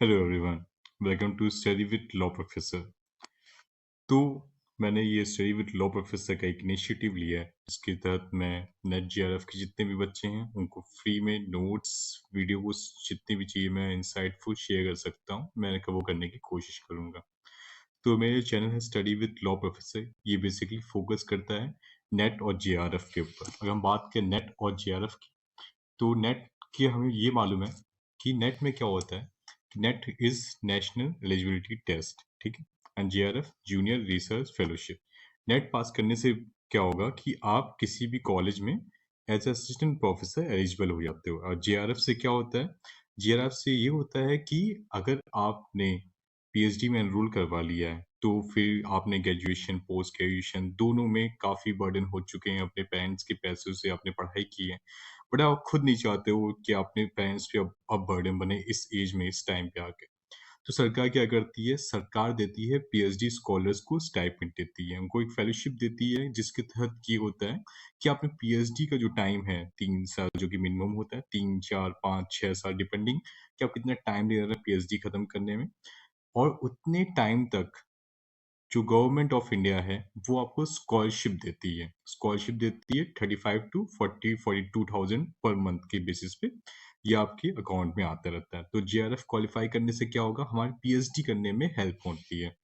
Hello everyone, welcome to study with law professor. तो मैंने ये स्टडी विद लॉ प्रोफेसर का एक इनिशिएटिव लिया है जिसके तहत मैं नेट जेआरएफ के जितने भी बच्चे हैं उनको फ्री में नोट्स वीडियोस जितने भी चाहिए मैं इंसाइटफुल शेयर कर सकता हूँ। मैंने वो करने की कोशिश करूँगा। तो मेरे चैनल है स्टडी विद लॉ प्रोफेसर। ये बेसिकली फोकस करता है नेट और जेआरएफ के ऊपर। अगर हम बात करें नेट और जेआरएफ की, तो नेट की हमें ये मालूम है कि नेट में क्या होता है कि NET is national eligibility test, ठीक है। And JRF junior research fellowship. NET pass करने से क्या होगा कि आप किसी भी कॉलेज में एज असिस्टेंट प्रोफेसर एलिजिबल हो जाते हो। और जेआरएफ से क्या होता है, जेआरएफ से ये होता है कि अगर आपने पीएचडी में एनरोल करवा लिया है तो फिर आपने ग्रेजुएशन पोस्ट ग्रेजुएशन दोनों में काफ़ी बर्डन हो चुके हैं, अपने पेरेंट्स के पैसों से आपने पढ़ाई की है, बट आप खुद नहीं चाहते हो कि अपने पेरेंट्स पे अब बर्डन बने इस एज में, इस टाइम पे आके। तो सरकार क्या करती है, सरकार देती है पीएचडी स्कॉलर्स को स्टाइपेंड देती है, उनको एक फेलोशिप देती है जिसके तहत ये होता है कि आपने पीएचडी का जो टाइम है 3 साल जो कि मिनिमम होता है, 3 4 5 6 साल डिपेंडिंग कि आप कितना टाइम ले रहे हैं पीएचडी खत्म करने में। और उतने टाइम तक जो गवर्नमेंट ऑफ इंडिया है वो आपको स्कॉलरशिप देती है। स्कॉलरशिप देती है 35 to 40 42,000 पर मंथ के बेसिस पे। ये आपके अकाउंट में आता रहता है। तो जेआरएफ क्वालिफाई करने से क्या होगा, हमारे पीएचडी करने में हेल्प होती है।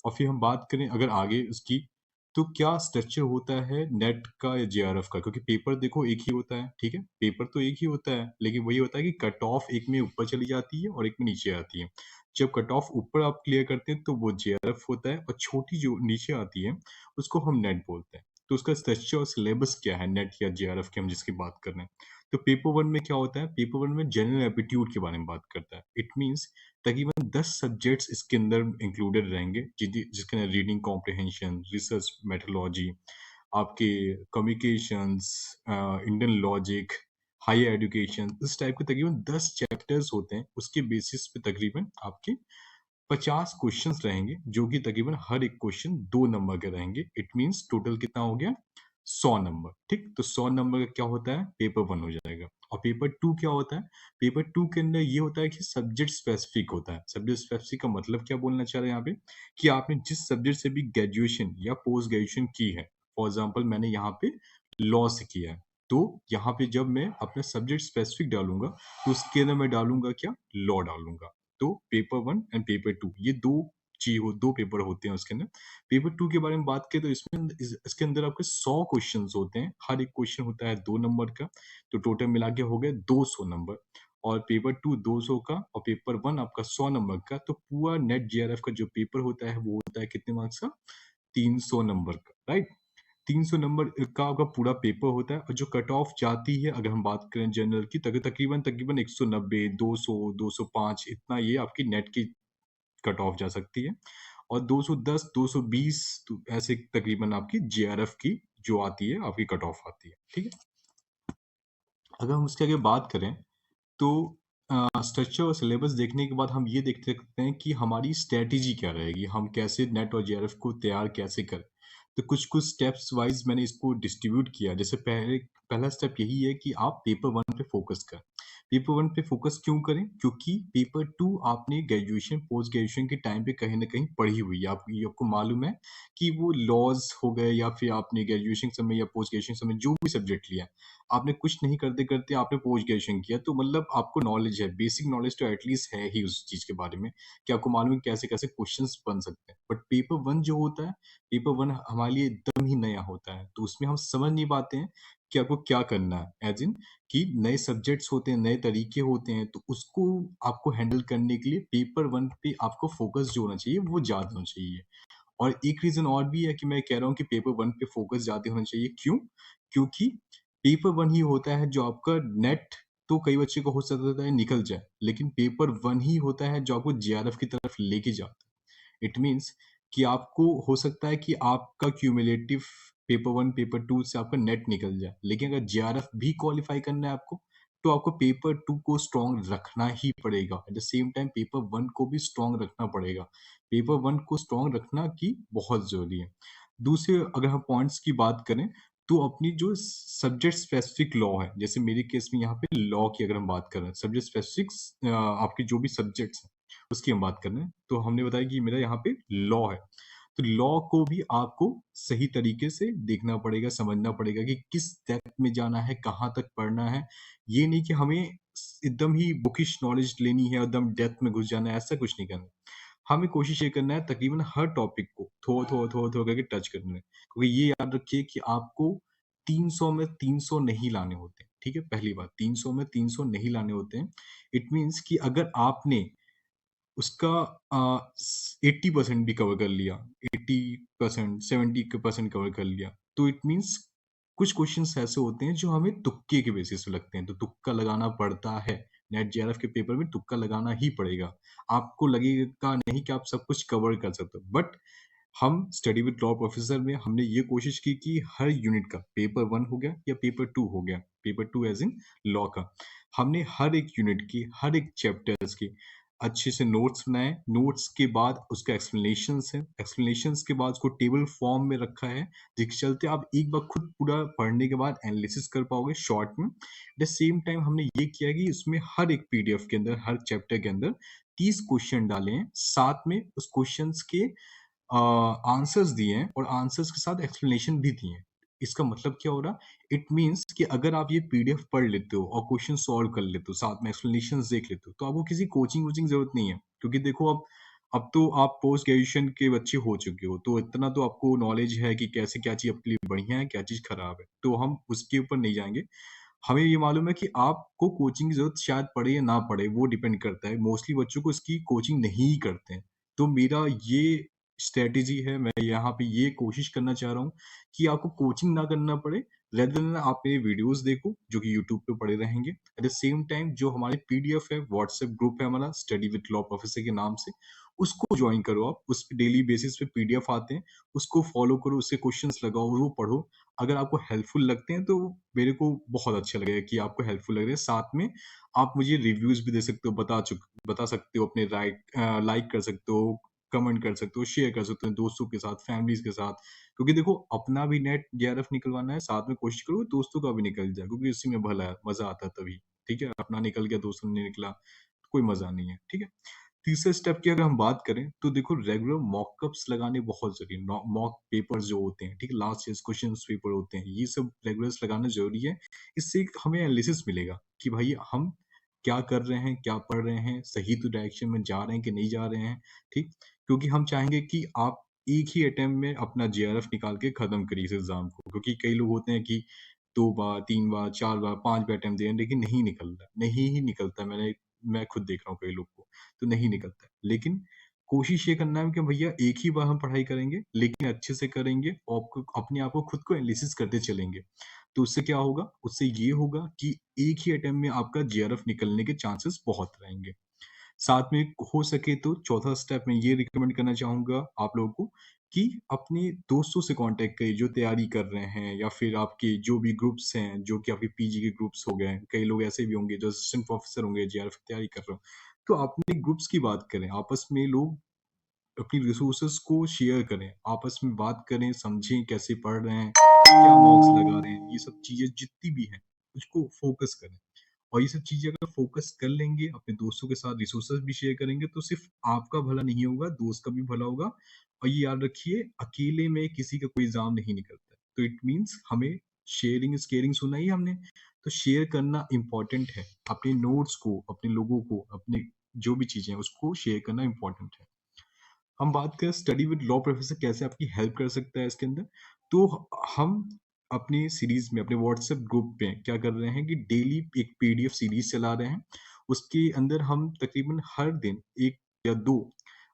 और फिर हम बात करें अगर आगे उसकी, तो क्या स्ट्रक्चर होता है नेट का या जेआरएफ का, क्योंकि पेपर देखो एक ही होता है, ठीक है, पेपर तो एक ही होता है, लेकिन वही होता है कि कट ऑफ एक में ऊपर चली जाती है और एक में नीचे आती है। जब कट ऑफ ऊपर आप क्लियर करते हैं तो वो जेआरएफ होता है, और छोटी जो नीचे आती है उसको हम नेट बोलते हैं। तो उसका स्ट्रक्चर और सिलेबस क्या है नेट या जेआरएफ की हम जिसकी बात कर रहे हैं। तो पेपर वन में क्या होता है, पेपर वन में जनरल एप्टीट्यूड के बारे में बात करता है। इट मीन्स तकरीबन 10 सब्जेक्ट्स इसके अंदर इंक्लूडेड रहेंगे, जिसके अंदर रीडिंग कॉम्प्रिहेंशन, रिसर्च मेथोलॉजी, आपके communications, Indian logic, higher education, इस टाइप के तकरीबन 10 चैप्टर्स होते हैं। उसके बेसिस पे तकरीबन आपके 50 क्वेश्चंस रहेंगे, जो कि तकरीबन हर एक क्वेश्चन 2 नंबर के रहेंगे। इट मीन्स टोटल कितना हो गया, 100 नंबर, ठीक। तो 100 नंबर का क्या होता है, पेपर वन हो जाएगा। और पेपर टू क्या होता है, पेपर टू के अंदर ये होता है कि सब्जेक्ट स्पेसिफिक होता है। सब्जेक्ट स्पेसिफिक का मतलब क्या बोलना चाह रहे हैं यहाँ पे, कि आपने जिस सब्जेक्ट से भी ग्रेजुएशन या पोस्ट ग्रेजुएशन की है, फॉर एग्जाम्पल मैंने यहाँ पे लॉ से किया है, तो यहाँ पे जब मैं अपना सब्जेक्ट स्पेसिफिक डालूंगा तो उसके अंदर मैं डालूंगा क्या, लॉ डालूंगा। तो paper one and paper two ये दो पेपर होते हैं उसके अंदर। पेपर टू के बारे में बात करें तो इसके अंदर आपके 100 क्वेश्चंस होते हैं, हर एक क्वेश्चन होता है 2 नंबर का। तो टोटल मिला के हो गए 200 नंबर। और पेपर टू 200 का और पेपर वन आपका 100 नंबर का। तो पूरा नेट जेआरएफ का जो पेपर होता है वो होता है कितने मार्क्स का, 300 नंबर का, राइट। 300 नंबर का आपका पूरा पेपर होता है। और जो कट ऑफ जाती है अगर हम बात करें जनरल की, तकरीबन तकरीबन 190 200 205 इतना ये आपकी नेट की कट ऑफ जा सकती है। और 210 220 तो ऐसे तकरीबन आपकी जेआरएफ की जो आती है आपकी कट ऑफ आती है, ठीक है। अगर हम उसके आगे बात करें तो स्ट्रक्चर और सिलेबस देखने के बाद हम ये देख सकते हैं कि हमारी स्ट्रेटेजी क्या रहेगी, हम कैसे नेट और जेआरएफ को तैयार कैसे करें। तो कुछ कुछ स्टेप्स वाइज मैंने इसको डिस्ट्रीब्यूट किया। जैसे पहला स्टेप यही है कि आप पेपर वन पे फोकस करें। पेपर वन पे फोकस क्यों करें, क्योंकि पेपर टू आपने ग्रेजुएशन पोस्ट ग्रेजुएशन के टाइम पे कहीं ना कहीं पढ़ी हुई है, आपको मालूम है कि वो लॉज हो गए या फिर आपने ग्रेजुएशन समय या पोस्ट ग्रेजुएशन समय जो भी सब्जेक्ट लिया, आपने कुछ नहीं करते करते आपने पोस्ट ग्रेजुएशन किया, तो मतलब आपको नॉलेज है, बेसिक नॉलेज तो एटलीस्ट है ही उस चीज के बारे में कि आपको मालूम है कैसे कैसे क्वेश्चंस बन सकते हैं। बट पेपर वन जो होता है, पेपर वन हमारे लिए एकदम ही नया होता है, तो उसमें हम समझ नहीं पाते हैं कि आपको क्या करना है। एज इन कि नए सब्जेक्ट्स होते हैं, नए तरीके होते हैं, तो उसको आपको हैंडल करने के लिए पेपर वन पे आपको फोकस जो होना चाहिए वो ज्यादा होना चाहिए। और एक रीजन और भी है कि मैं कह रहा हूँ कि पेपर वन पे फोकस ज्यादा होना चाहिए। क्यों, क्योंकि पेपर वन ही होता है जो आपका नेट, तो कई बच्चे को हो सकता है निकल जाए, लेकिन पेपर वन ही होता है जो आपको जेआरएफ की तरफ लेके जाता है। इट मीन्स कि आपको हो सकता है कि आपका cumulative paper one paper two से आपका नेट निकल जाए, लेकिन अगर जेआरएफ भी क्वालिफाई करना है आपको, तो आपको पेपर टू को स्ट्रॉन्ग रखना ही पड़ेगा। At the same time paper one को भी स्ट्रॉन्ग रखना पड़ेगा। पेपर वन को स्ट्रॉन्ग रखना की बहुत जरूरी है। दूसरे अगर हम पॉइंट्स की बात करें, तो अपनी जो सब्जेक्ट स्पेसिफिक लॉ है, जैसे मेरे केस में यहाँ पे लॉ की अगर हम बात कर रहे हैं, सब्जेक्ट स्पेसिफिक आपके जो भी सब्जेक्ट्स हैं, उसकी हम बात कर रहे हैं। तो हमने बताया कि मेरा यहाँ पे लॉ है। तो लॉ को भी आपको सही तरीके से देखना पड़ेगा, समझना पड़ेगा कि किस डेप्थ में जाना है, कहाँ तक पढ़ना है। ये नहीं कि हमें एकदम ही बुकिश नॉलेज लेनी है, एकदम डेप्थ में घुस जाना है, ऐसा कुछ नहीं करना। हमें कोशिश ये करना है तकरीबन हर टॉपिक को थोड़ा-थोड़ा करके टच करना है। क्योंकि ये याद रखिए कि आपको 300 में 300 नहीं लाने होते हैं, ठीक है? पहली बात 300 में 300 नहीं लाने होते हैं। इट मीन्स कि अगर आपने उसका 80% भी कवर कर लिया, 80%, 70% कवर कर लिया, तो इट मीन्स कुछ क्वेश्चन्स ऐसे होते हैं जो हमें तुक्के के बेसिस पे लगते हैं, तो तुक्का लगाना पड़ता है। नेट जेआरएफ के पेपर में तुक्का लगाना ही पड़ेगा। आपको लगेगा नहीं कि आप सब कुछ कवर कर सकते हो, बट हम स्टडी विद लॉ प्रोफेसर में हमने ये कोशिश की कि हर यूनिट का पेपर 1 हो गया या पेपर 2 हो गया, पेपर 2 एज़ इन लॉ का। हमने हर एक यूनिट की, हर एक चैप्टर्स की अच्छे से नोट्स बनाए, नोट्स के बाद उसका एक्सप्लेनेशंस है, एक्सप्लेनेशंस के बाद उसको टेबल फॉर्म में रखा है, जिसके चलते आप एक बार खुद पूरा पढ़ने के बाद एनालिसिस कर पाओगे शॉर्ट में। एट द सेम टाइम हमने ये किया कि उसमें हर एक पीडीएफ के अंदर, हर चैप्टर के अंदर 30 क्वेश्चन डाले हैं, साथ में उस क्वेश्चंस के आंसर्स दिए हैं और आंसर्स के साथ एक्सप्लेनेशन भी दिए हैं। इसका मतलब क्या हो रहा? इट मीन्स कि अगर आप ये पीडीएफ पढ़ लेते हो और क्वेश्चन सॉल्व कर लेते हो, साथ में एक्सप्लेनेशंस देख लेते हो, तो आपको किसी कोचिंग-वोचिंग ज़रूरत नहीं है। क्योंकि देखो अब तो आप पोस्ट ग्रेजुएशन के बच्चे हो चुके हो, तो इतना तो आपको नॉलेज है कि कैसे क्या चीज़ आपके लिए बढ़िया है, क्या चीज़ खराब है। तो हम उसके ऊपर नहीं जाएँगे। हमें ये मालूम है कि आपको कोचिंग की ज़रूरत शायद पड़े या ना पड़े, वो डिपेंड करता है। मोस्टली बच्चों को इसकी कोचिंग नहीं करते हैं। तो मेरा ये स्ट्रैटेजी है, मैं यहाँ पे ये कोशिश करना चाह रहा हूँ कि आपको कोचिंग ना करना पड़े, रेदर देन आप मेरे वीडियोज़ देखो, जो कि यूट्यूब पे पड़े रहेंगे। एट द सेम टाइम जो हमारे पीडीएफ है, व्हाट्सएप ग्रुप है हमारा, स्टडी विद लॉ प्रोफेसर के नाम से, उसको जॉइन करो आप। उस पे डेली बेसिस पे पीडीएफ आते हैं, उसको फॉलो करो, उससे क्वेश्चंस लगाओ, वो पढ़ो। अगर आपको हेल्पफुल लगते हैं तो मेरे को बहुत अच्छा लगेगा कि आपको हेल्पफुल लग रहे हैं। साथ में आप मुझे रिव्यूज़ भी दे सकते हो, बता सकते हो, अपने लाइक कर सकते हो, कमेंट कर सकते हो, शेयर कर सकते हो दोस्तों के साथ, फैमिलीज़ के साथ। क्योंकि देखो अपना भी नेट जेआरएफ निकलवाना है, साथ में कोशिश करो दोस्तों का भी निकल जाए, क्योंकि उसी में भला है, मज़ा आता है तभी। ठीक है? अपना निकल गया, दोस्तों नहीं निकला, तो कोई मज़ा नहीं है। ठीक है? तीसरे स्टेप की अगर हम बात करें तो देखो रेगुलर मॉकअप्स लगाने बहुत ज़रूरी है। मॉक पेपर्स जो होते हैं, ठीक है? लास्ट ईयर्स क्वेश्चंस पेपर होते हैं, ये सब रेगुलर्स लगाना ज़रूरी है। इससे एक हमें एनालिसिस मिलेगा कि भाई हम क्या कर रहे हैं, क्या पढ़ रहे हैं, सही तो डायरेक्शन में जा रहे हैं कि नहीं जा रहे हैं, ठीक? क्योंकि हम चाहेंगे कि आप एक ही अटेम्प्ट में अपना जेआरएफ निकाल के खत्म करिए इस एग्ज़ाम को। क्योंकि कई लोग होते हैं कि 2 बार, 3 बार, 4 बार, 5 बार अटेम्प्ट दे रहे हैं, लेकिन नहीं निकल रहा, नहीं ही निकलता है। मैं खुद देख रहा हूँ कई लोग को। तो नहीं निकलता है। लेकिन कोशिश ये करना है कि भैया एक ही बार हम पढ़ाई करेंगे, लेकिन अच्छे से करेंगे और आपको अपने आप को खुद को एनालिसिस करते चलेंगे। तो उससे क्या होगा? उससे ये होगा कि एक ही अटेम्प्ट में आपका जेआरएफ निकलने के चांसेस बहुत रहेंगे। साथ में हो सके तो चौथा स्टेप मैं ये रिकमेंड करना चाहूँगा आप लोगों को कि अपने दोस्तों से कॉन्टैक्ट करिए जो तैयारी कर रहे हैं, या फिर आपके जो भी ग्रुप्स हैं, जो कि आपके पीजी के ग्रुप्स हो गए, कई लोग ऐसे भी होंगे जो असिस्टेंट प्रोफेसर होंगे, जेआरएफ की तैयारी कर रहे हो। तो अपने ग्रुप्स की बात करें, आपस में लोग अपनी रिसोर्सेज को शेयर करें, आपस में बात करें, समझें कैसे पढ़ रहे हैं, क्या मॉक्स लगा रहे हैं, ये सब चीज़ें जितनी भी हैं, उसको फ़ोकस करें। और ये सब चीज़ें अगर फ़ोकस कर लेंगे, अपने दोस्तों के साथ रिसोर्सेज भी शेयर करेंगे, तो सिर्फ़ आपका भला नहीं होगा, दोस्त का भी भला होगा। और ये याद रखिए, अकेले में किसी का कोई एग्ज़ाम नहीं निकलता है। तो इट मीन्स हमें शेयरिंग इज़ केयरिंग सुना ही हमने, तो शेयर करना इम्पोर्टेंट है। अपने नोट्स को, अपने लोगों को, अपने जो भी चीज़ें हैं, उसको शेयर करना इम्पोर्टेंट है। हम बात करें स्टडी विद लॉ प्रोफेसर कैसे आपकी हेल्प कर सकता है इसके अंदर, तो हम अपनी सीरीज में, अपने व्हाट्सएप ग्रुप पे क्या कर रहे हैं कि डेली एक पीडीएफ सीरीज चला रहे हैं। उसके अंदर हम तकरीबन हर दिन 1 या 2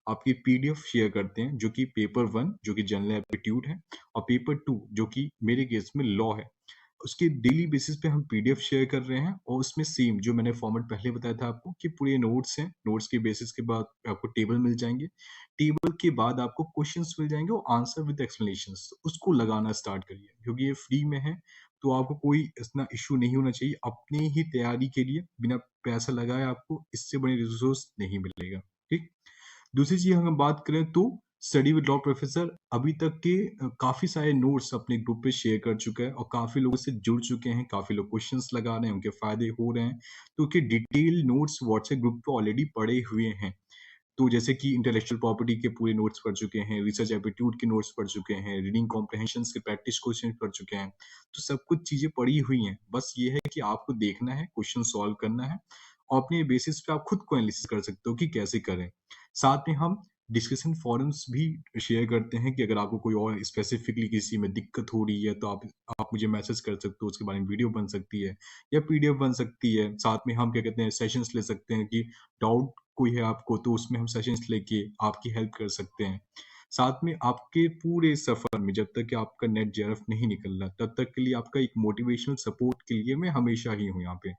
आपकी पीडीएफ शेयर करते हैं, जो कि पेपर 1 जो कि जनरल एप्टीट्यूड है, और पेपर 2 जो कि मेरे केस में लॉ है। उसके डेली बेसिस पे हम पीडीएफ शेयर कर रहे हैं, और उसमें सेम जो मैंने फॉर्मेट पहले बताया था आपको कि पूरे नोट्स हैं, नोट्स के बेसिस के बाद आपको टेबल मिल जाएँगे। टेबल के बाद आपको क्वेश्चंस मिल जाएँगे और आंसर विद एक्सप्लेनेशंस, उसको लगाना स्टार्ट करिए, क्योंकि ये फ्री में है, तो आपको कोई इतना इश्यू नहीं होना चाहिए। अपनी ही तैयारी के लिए बिना पैसा लगाए आपको इससे बड़ी रिसोर्स नहीं मिलेगा, ठीक? दूसरी चीज़ अगर हम बात करें तो स्टडी विद लॉ प्रोफेसर अभी तक के काफ़ी सारे नोट्स अपने ग्रुप पे शेयर कर चुका है और काफ़ी लोगों से जुड़ चुके हैं, काफ़ी लोग क्वेश्चंस लगा रहे हैं, उनके फ़ायदे हो रहे हैं। तो उसके डिटेल नोट्स व्हाट्सएप ग्रुप पे ऑलरेडी पड़े हुए हैं। तो जैसे कि इंटेलेक्चुअल प्रॉपर्टी के पूरे नोट्स पढ़ चुके हैं, रिसर्च एप्टीट्यूड के नोट्स पढ़ चुके हैं, रीडिंग कॉम्प्रिहेंशन्स के प्रैक्टिस क्वेश्चन पढ़ चुके हैं। तो सब कुछ चीज़ें पड़ी हुई हैं। बस ये है कि आपको देखना है, क्वेश्चन सॉल्व करना है और अपने बेसिस पे आप खुद को एनालिसिस कर सकते हो कि कैसे करें। साथ में हम डिस्कशन फोरम्स भी शेयर करते हैं कि अगर आपको कोई और स्पेसिफिकली किसी में दिक्कत हो रही है तो आप मुझे मैसेज कर सकते हो, उसके बारे में वीडियो बन सकती है या पीडीएफ बन सकती है। साथ में हम क्या कहते हैं सेशंस ले सकते हैं कि डाउट कोई है आपको तो उसमें हम सेशंस लेके आपकी हेल्प कर सकते हैं। साथ में आपके पूरे सफ़र में जब तक कि आपका नेट जेआरएफ नहीं निकल रहा, तब तक के लिए आपका एक मोटिवेशनल सपोर्ट के लिए मैं हमेशा ही हूँ यहाँ पे।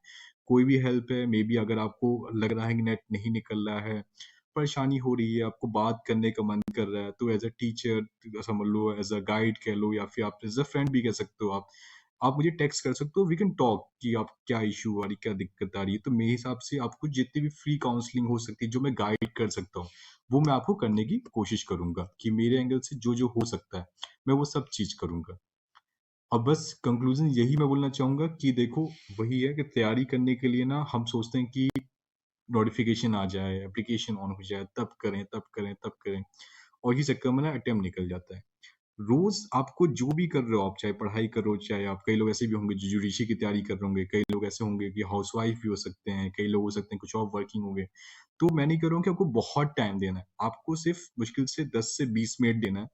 कोई भी हेल्प है, मेबी अगर आपको लग रहा है कि नेट नहीं निकल रहा है, परेशानी हो रही है, आपको बात करने का मन कर रहा है, तो एज़ अ टीचर समझ लो, एज़ अ गाइड कह लो या फिर आप एज़ अ फ्रेंड भी कह सकते हो आप। आप मुझे टेक्स्ट कर सकते हो, वी कैन टॉक कि आप क्या इश्यू आ रही, क्या दिक्कत आ रही है। तो मेरे हिसाब से आपको जितनी भी फ्री काउंसलिंग हो सकती है, जो मैं गाइड कर सकता हूँ, वो मैं आपको करने की कोशिश करूँगा कि मेरे एंगल से जो-जो हो सकता है, मैं वो सब चीज़ करूँगा। अब बस कंक्लूज़न यही मैं बोलना चाहूँगा कि देखो, वही है कि तैयारी करने के लिए ना हम सोचते हैं कि नोटिफ़िकेशन आ जाए, एप्लीकेशन ऑन हो जाए, तब करें, तब करें, तब करें और इसी चक्कर में ना अटेम्प्ट निकल जाता है। रोज़ आपको जो भी कर रहे हो आप, चाहे पढ़ाई करो, चाहे आप कई लोग ऐसे भी होंगे जो यूजीसी की तैयारी कर रहे होंगे, कई लोग ऐसे होंगे कि हाउसवाइफ भी हो सकते हैं, कई लोग हो सकते हैं कुछ और वर्किंग होंगे। तो मैं नहीं कह रहा हूँ कि आपको बहुत टाइम देना है, आपको सिर्फ़ मुश्किल से 10 से 20 मिनट देना है।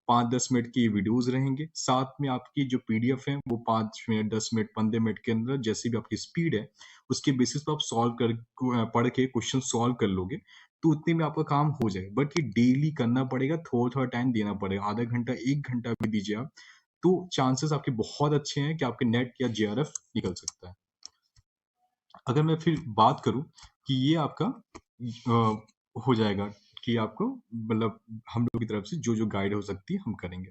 5-10 मिनट की वीडियोज़ रहेंगे, साथ में आपकी जो पीडीएफ है वो 5 मिनट, 10 मिनट, 15 मिनट के अंदर जैसे भी आपकी स्पीड है, उसके बेसिस पे आप पढ़ के क्वेश्चन सॉल्व कर लोगे, तो उतने में आपका काम हो जाएगा। बट ये डेली करना पड़ेगा, थोड़ा-थोड़ा टाइम देना पड़ेगा, आधा घंटा, 1 घंटा भी दीजिए आप, तो चांसेस आपके बहुत अच्छे हैं कि आपके नेट या जेआरएफ निकल सकता है। अगर मैं फिर बात करूँ कि ये आपका हो जाएगा कि आपको मतलब हम लोग की तरफ से जो-जो गाइड हो सकती है, हम करेंगे।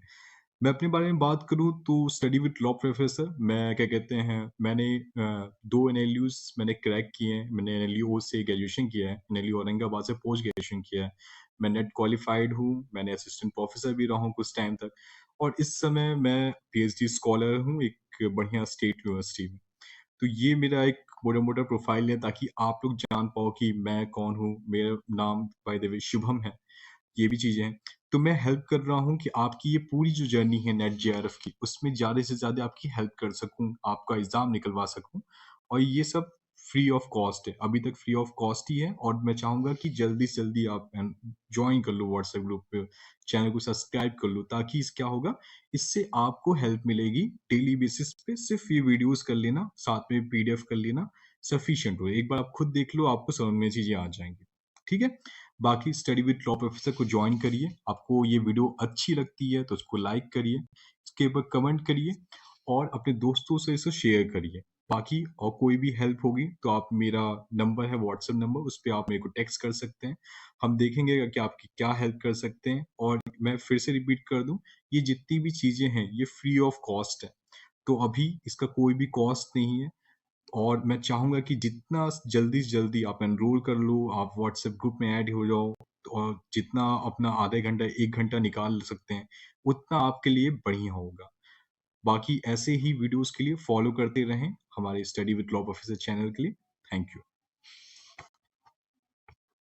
मैं अपने बारे में बात करूँ तो स्टडी विद लॉ प्रोफेसर मैं क्या कहते हैं मैंने 2 एनएलयूज़ मैंने क्रैक किए हैं। मैंने एनएलयू से ग्रेजुएशन किया है, एनएलयू औरंगाबाद से पोस्ट ग्रेजुएशन किया है। मैं नेट क्वालिफाइड हूँ, मैंने असिस्टेंट प्रोफेसर भी रहा हूँ कुछ टाइम तक और इस समय मैं पीएचडी स्कॉलर हूँ एक बढ़िया स्टेट यूनिवर्सिटी में। तो ये मेरा एक मोटा-मोटा प्रोफाइल है ताकि आप लोग जान पाओ कि मैं कौन हूँ। मेरा नाम बाय द वे शुभम है। ये भी चीज़ें हैं। तो मैं हेल्प कर रहा हूँ कि आपकी ये पूरी जो जर्नी है नेट जेआरएफ की, उसमें ज़्यादा से ज़्यादा आपकी हेल्प कर सकूँ, आपका एग्ज़ाम निकलवा सकूँ और ये सब फ्री ऑफ कॉस्ट है। अभी तक फ्री ऑफ कॉस्ट ही है और मैं चाहूँगा कि जल्दी से जल्दी आप जॉइन कर लो व्हाट्सएप ग्रुप पे, चैनल को सब्सक्राइब कर लो ताकि इस क्या होगा, इससे आपको हेल्प मिलेगी डेली बेसिस पे सिर्फ़ ये वीडियोज़ कर लेना, साथ में पीडीएफ कर लेना, सफिशिएंट हो। एक बार आप खुद देख लो, आपको समझ में चीज़ें आ जाएँगी। ठीक है? बाकी स्टडी विद लॉ प्रोफेसर को जॉइन करिए। आपको ये वीडियो अच्छी लगती है तो उसको लाइक करिए, इसके ऊपर कमेंट करिए और अपने दोस्तों से इसे शेयर करिए। बाकी और कोई भी हेल्प होगी तो आप मेरा नंबर है व्हाट्सएप नंबर, उस पे आप मेरे को टेक्स्ट कर सकते हैं। हम देखेंगे कि आपकी क्या हेल्प कर सकते हैं और मैं फिर से रिपीट कर दूँ, ये जितनी भी चीज़ें हैं ये फ्री ऑफ कॉस्ट है। तो अभी इसका कोई भी कॉस्ट नहीं है। और मैं चाहूँगा कि जितना जल्दी से जल्दी आप एनरोल कर लो, आप व्हाट्सएप ग्रुप में ऐड हो जाओ और जितना अपना आधे घंटा, 1 घंटा निकाल सकते हैं, उतना आपके लिए बढ़िया होगा। बाकी ऐसे ही वीडियोज़ के लिए फॉलो करते रहें हमारे study with law professor channel के लिए। Thank you.